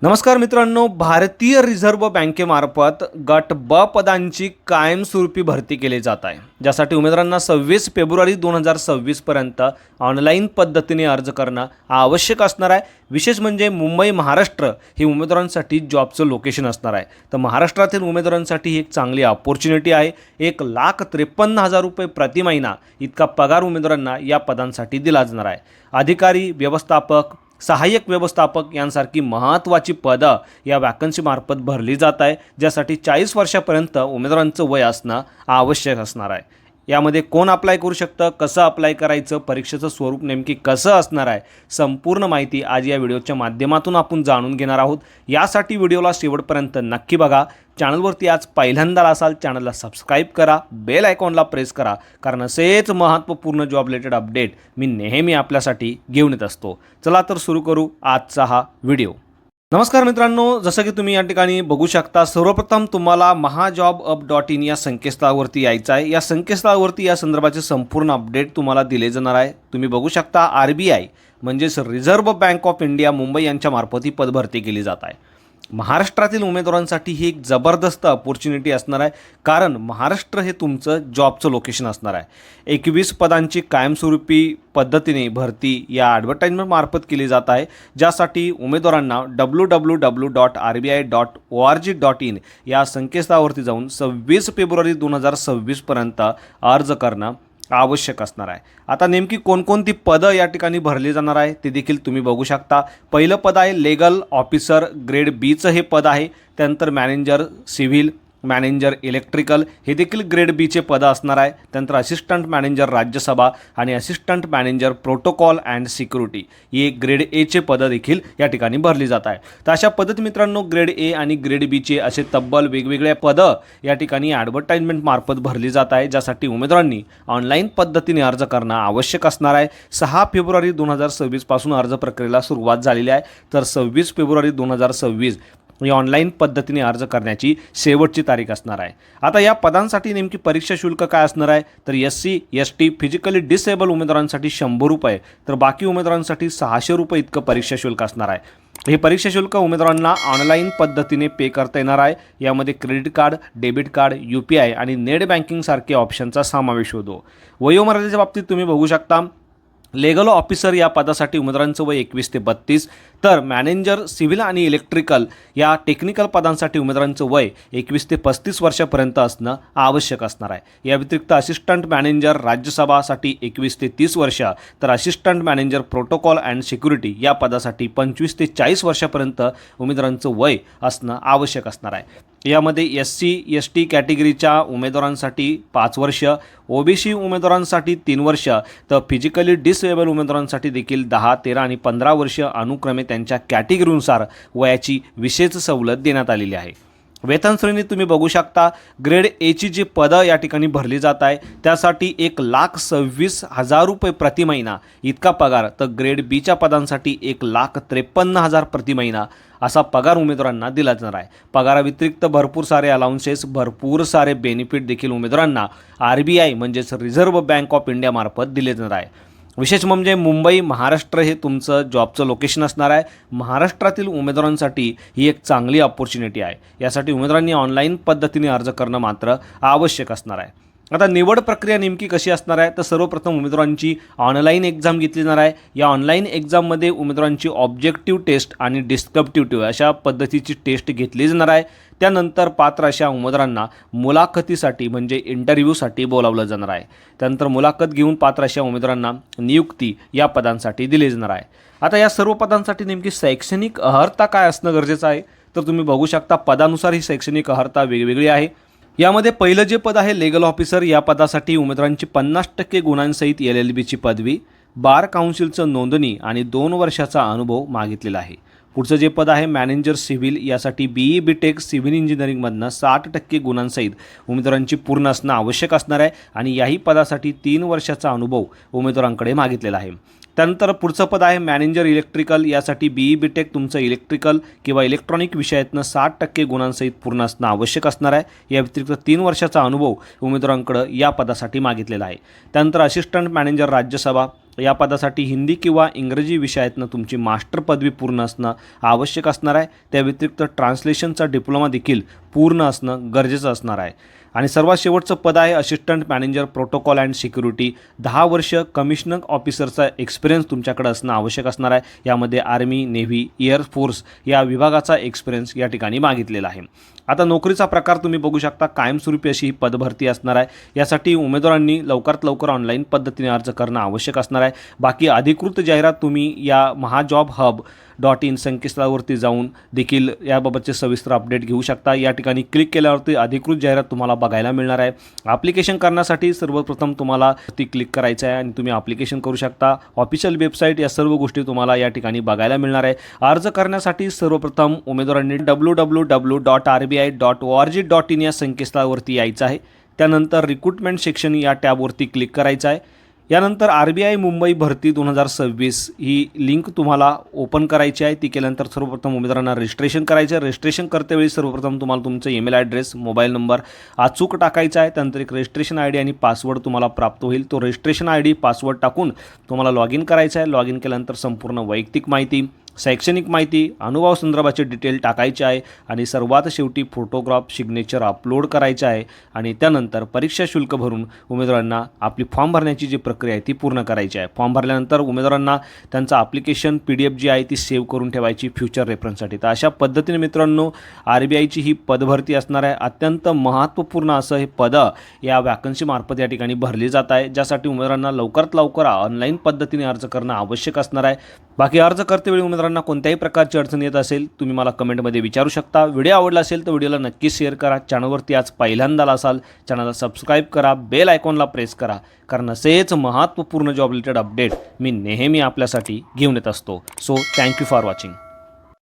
नमस्कार मित्रांनो, भारतीय रिझर्व्ह बँकेमार्फत गट ब पदांची कायमस्वरूपी भरती केली जात आहे, ज्यासाठी उमेदवारांना 26 फेब्रुवारी 2026 पर्यंत ऑनलाईन पद्धतीने अर्ज करणं आवश्यक असणार आहे। विशेष म्हणजे मुंबई महाराष्ट्र हे उमेदवारांसाठी जॉबचं लोकेशन असणार आहे। तर महाराष्ट्रातील उमेदवारांसाठी ही एक चांगली अपॉर्च्युनिटी आहे। 1,53,000 रुपये प्रति महिना इतका पगार उमेदवारांना या पदांसाठी दिला जाणार आहे। अधिकारी, व्यवस्थापक, सहाय्यक व्यवस्थापक यांसारखी महत्त्वाची पदं या वॅकन्सीमार्फत भरली जात आहे, ज्यासाठी 40 वर्षापर्यंत उमेदवारांचं वय असणं आवश्यक असणार आहे। यामध्ये कोण अप्लाय करू शकतं, कसं अप्लाय करायचं, परीक्षेचं स्वरूप नेमकी कसं असणार आहे, संपूर्ण माहिती आज या व्हिडिओच्या माध्यमातून आपण जाणून घेणार आहोत। यासाठी व्हिडिओला शेवटपर्यंत नक्की बघा। चॅनलवरती आज पहिल्यांदा असाल, चॅनलला सबस्क्राईब करा, बेल आयकॉनला प्रेस करा, कारण असेच महत्त्वपूर्ण जॉब रिलेटेड अपडेट मी नेहमी आपल्यासाठी घेऊन येत असतो। चला तर सुरू करू आजचा हा व्हिडिओ। नमस्कार मित्रांनो, जसं की तुम्ही या ठिकाणी बघू शकता, सर्वप्रथम तुम्हाला mahajobUp.in या संकेतस्थळावरती यायचं आहे। या संकेतस्थळावरती या संदर्भाचे संपूर्ण अपडेट तुम्हाला दिले जाणार आहे। तुम्ही बघू शकता RBI म्हणजेच reserve bank of India Mumbai यांच्या मार्फत ही पदभरती केली जात आहे। महाराष्ट्रातील उमेदवारांसाठी ही एक जबरदस्त अपॉर्च्युनिटी असणार आहे, कारण महाराष्ट्र हे तुमचं जॉबचं लोकेशन असणार आहे। 21 पदांची कायमस्वरूपी पद्धतीने भरती या ॲडव्हर्टाइजमेंट मार्फत केली जात आहे, ज्यासाठी उमेदवारांना www.rbi.org.in या संकेतस्थळावरती जाऊन 26 फेब्रुवारी 2026 पर्यंत अर्ज करणं आवश्यक असणार आहे। आता नेमकी कोणकोणती पदं या ठिकाणी भरली जाणार आहे ते देखील तुम्ही बघू शकता। पहिलं पद आहे लीगल ऑफिसर ग्रेड बीचं हे पद आहे। त्यानंतर मॅनेजर सिव्हिल, मॅनेजर इलेक्ट्रिकल हे देखील ग्रेड बीचे पदं असणार आहे। त्यानंतर असिस्टंट मॅनेजर राज्यसभा आणि assistant manager protocol and security हे ग्रेड एचे पदं देखील या ठिकाणी भरली जात आहे। तर अशा पद्धती मित्रांनो, ग्रेड ए आणि ग्रेड बीचे असे तब्बल वेगवेगळ्या पदं या ठिकाणी ॲडव्हर्टाइजमेंट मार्फत भरली जात आहे, ज्यासाठी उमेदवारांनी ऑनलाईन पद्धतीने अर्ज करणं आवश्यक असणार आहे। 6 फेब्रुवारी 2026 पासून अर्ज प्रक्रियेला सुरुवात झालेली आहे, तर 26 फेब्रुवारी 2026 ही ऑनलाईन पद्धतीने अर्ज करण्याची शेवटची तारीख असणार आहे। आता या पदांसाठी नेमकी परीक्षा शुल्क काय असणार आहे, तर SC ST फिजिकली डिसेबल उमेदवारांसाठी 100 रुपये, तर बाकी उमेदवारांसाठी 600 रुपये इतकं परीक्षा शुल्क असणार आहे। हे परीक्षा शुल्क उमेदवारांना ऑनलाईन पद्धतीने पे करता येणार आहे। यामध्ये credit card, debit card, UPI आणि नेट बँकिंग सारखे ऑप्शनचा समावेश होतो। वयोमर्यादेच्या बाबतीत तुम्ही बघू शकता, लीगल ऑफिसर या पदासाठी उमेदवारांचं वय 21 ते 32, तर मॅनेजर सिव्हिल आणि इलेक्ट्रिकल या टेक्निकल पदांसाठी उमेदवारांचं वय 21 ते 35 वर्षापर्यंत असणं आवश्यक असणार आहे। या व्यतिरिक्त असिस्टंट मॅनेजर राज्यसभासाठी 21 ते 30 वर्ष, तर assistant manager protocol and security या पदासाठी 25 ते 40 वर्षापर्यंत उमेदवारांचं वय असणं आवश्यक असणार आहे। यामध्ये SC ST कॅटेगरीच्या उमेदवारांसाठी 5 वर्ष, OBC उमेदवारांसाठी 3 वर्ष, तर फिजिकली डिसेबल उमेदवारांसाठी देखील 10, 13 आणि 15 वर्ष अनुक्रमे त्यांच्या कॅटेगरीनुसार वयाची विशेष सवलत देण्यात आलेली आहे। वेतन श्रेणी तुम्ही बघू शकता, ग्रेड एची जी पदं या ठिकाणी भरली जात आहे त्यासाठी 1,26,000 रुपये प्रति महिना इतका पगार, तर ग्रेड बीच्या पदांसाठी 1,53,000 प्रति महिना असा पगार उमेदवारांना दिला जाणार आहे। पगाराव्यतिरिक्त भरपूर सारे अलाउन्सेस, भरपूर सारे बेनिफिट देखील उमेदवारांना RBI म्हणजेच रिझर्व्ह बँक ऑफ इंडिया मार्फत दिले जाणार आहे। विशेष म्हणजे मुंबई महाराष्ट्र हे तुमचं जॉबचं लोकेशन असणार आहे। महाराष्ट्रातील उमेदवारांसाठी ही एक चांगली अपॉर्च्युनिटी आहे। यासाठी उमेदवारांनी ऑनलाईन पद्धतीने अर्ज करणं मात्र आवश्यक असणार आहे। आता निवड प्रक्रिया नेमकी कशी असणार आहे, तर सर्वप्रथम उमेदवारांची ऑनलाईन एक्झाम घेतली जाणार आहे। या ऑनलाईन एक्झाममध्ये उमेदवारांची ऑब्जेक्टिव्ह टेस्ट आणि डिस्क्रिप्टिव्ह अशा पद्धतीची टेस्ट घेतली जाणार आहे। त्यानंतर पात्र अशा उमेदवारांना मुलाखतीसाठी म्हणजे इंटरव्ह्यूसाठी बोलावलं जाणार आहे। त्यानंतर मुलाखत घेऊन पात्र अशा उमेदवारांना नियुक्ती या पदांसाठी दिली जाणार आहे। आता या सर्व पदांसाठी नेमकी शैक्षणिक अर्हता काय असणं गरजेचं आहे, तर तुम्ही बघू शकता पदानुसार ही शैक्षणिक अर्हता वेगवेगळी आहे। यामध्ये पहिलं जे पद आहे लीगल ऑफिसर, या पदासाठी उमेदवारांची 50% गुणांसहित LLBची पदवी, बार काउन्सिलचं नोंदणी आणि 2 वर्षाचा अनुभव मागितलेला आहे। पुढचं जे पद आहे मॅनेजर सिव्हिल, यासाठी BE BTech सिव्हिल इंजिनिअरिंगमधनं 60% गुणांसहित उमेदवारांची पूर्ण असणं आवश्यक असणार आहे आणि याही पदासाठी 3 वर्षाचा अनुभव उमेदवारांकडे मागितलेला आहे। त्यानंतर पुढचं पद आहे मॅनेजर इलेक्ट्रिकल, यासाठी BE BTech तुमचं इलेक्ट्रिकल किंवा इलेक्ट्रॉनिक विषयातनं 60% गुणांसहित पूर्ण असणं आवश्यक असणार आहे। या व्यतिरिक्त 3 वर्षाचा अनुभव उमेदवारांकडे या पदासाठी मागितलेला आहे। त्यानंतर असिस्टंट मॅनेजर राज्यसभा, या पदासाठी हिंदी किंवा इंग्रजी विषयातनं तुमची मास्टर पदवी पूर्ण असणं आवश्यक असणार आहे. त्या व्यतिरिक्त ट्रान्सलेशनचा डिप्लोमा देखील पूर्ण असणं गरजेचं असणार आहे. आणि सर्वात शेवटचं पद आहे assistant manager protocol and security. 10 वर्ष कमिशनर ऑफिसरचा एक्सपिरियन्स तुमच्याकडे असणं आवश्यक असणार आहे. यामध्ये आर्मी, नेव्ही, एअरफोर्स या विभागाचा एक्सपिरियन्स या ठिकाणी मागितलेला आहे. आता नोकरीचा प्रकार तुम्ही बघू शकता, कायमस्वरूपी अशी ही पदभरती असणार आहे. यासाठी उमेदवारांनी लवकरात लवकर ऑनलाईन पद्धतीने अर्ज करणं आवश्यक असणार आहे. बाकी अधिकृत जाहिरात तुम्ही या महाजॉबहब.in संकेतस्थळावरती जाऊन देखील याबाबतचे सविस्तर अपडेट घेऊ शकता. या ठिकाणी क्लिक केल्यावरती अधिकृत जाहिरात तुम्हाला बघायला मिळणार आहे. ॲप्लिकेशन करण्यासाठी सर्वप्रथम तुम्हाला ती क्लिक करायचं आहे आणि तुम्ही ॲप्लिकेशन करू शकता. ऑफिशियल वेबसाईट या सर्व गोष्टी तुम्हाला या ठिकाणी बघायला मिळणार आहे. अर्ज करण्यासाठी सर्वप्रथम उमेदवारांनी www.rbi.org.in या संकेतस्थळावरती यायचं आहे. त्यानंतर रिक्रुटमेंट सेक्शन या टॅबवरती क्लिक करायचं आहे. यानंतर RBI मुंबई भरती 2026 ही लिंक तुम्हाला ओपन करायची आहे. ती केल्यानंतर सर्वप्रथम उमेदवारांना रजिस्ट्रेशन करायचं आहे. रजिस्ट्रेशन करतेवेळी सर्वप्रथम तुम्हाला तुमचं ईमेल ॲड्रेस, मोबाईल नंबर अचूक टाकायचा आहे. त्यानंतर एक रजिस्ट्रेशन ID आणि पासवर्ड तुम्हाला प्राप्त होईल. तो रजिस्ट्रेशन ID पासवर्ड टाकून तुम्हाला लॉग इन करायचं आहे. लॉग इन केल्यानंतर संपूर्ण वैयक्तिक माहिती, शैक्षणिक माहिती, अनुभव संदर्भाचे डिटेल टाकायचे आहे आणि सर्वात शेवटी फोटोग्राफ, सिग्नेचर अपलोड करायचं आहे. आणि त्यानंतर परीक्षा शुल्क भरून उमेदवारांना आपली फॉर्म भरण्याची जी प्रक्रिया आहे ती पूर्ण करायची आहे. फॉर्म भरल्यानंतर उमेदवारांना त्यांचं ॲप्लिकेशन PDF जी आहे ती सेव्ह करून ठेवायची फ्युचर रेफरन्ससाठी. तर अशा पद्धतीने मित्रांनो RBIची ही पदभरती असणार आहे. अत्यंत महत्त्वपूर्ण असं हे पद या वॅकन्सीमार्फत या ठिकाणी भरली जात आहे, ज्यासाठी उमेदवारांना लवकरात लवकर ऑनलाईन पद्धतीने अर्ज करणं आवश्यक असणार आहे. बाकी अर्ज करतेवेळी उमेदवारांना कोणत्याही प्रकारची अडचण येत असेल तुम्ही मला कमेंटमध्ये विचारू शकता. व्हिडिओ आवडला असेल तर व्हिडिओला नक्की शेअर करा. चॅनलवरती आज पहिल्यांदा असाल चॅनलला सबस्क्राईब करा, बेल आयकॉनला प्रेस करा, कारण असेच महत्त्वपूर्ण जॉब रिलेटेड अपडेट मी नेहमी आपल्यासाठी घेऊन येत असतो. So thank you for watching.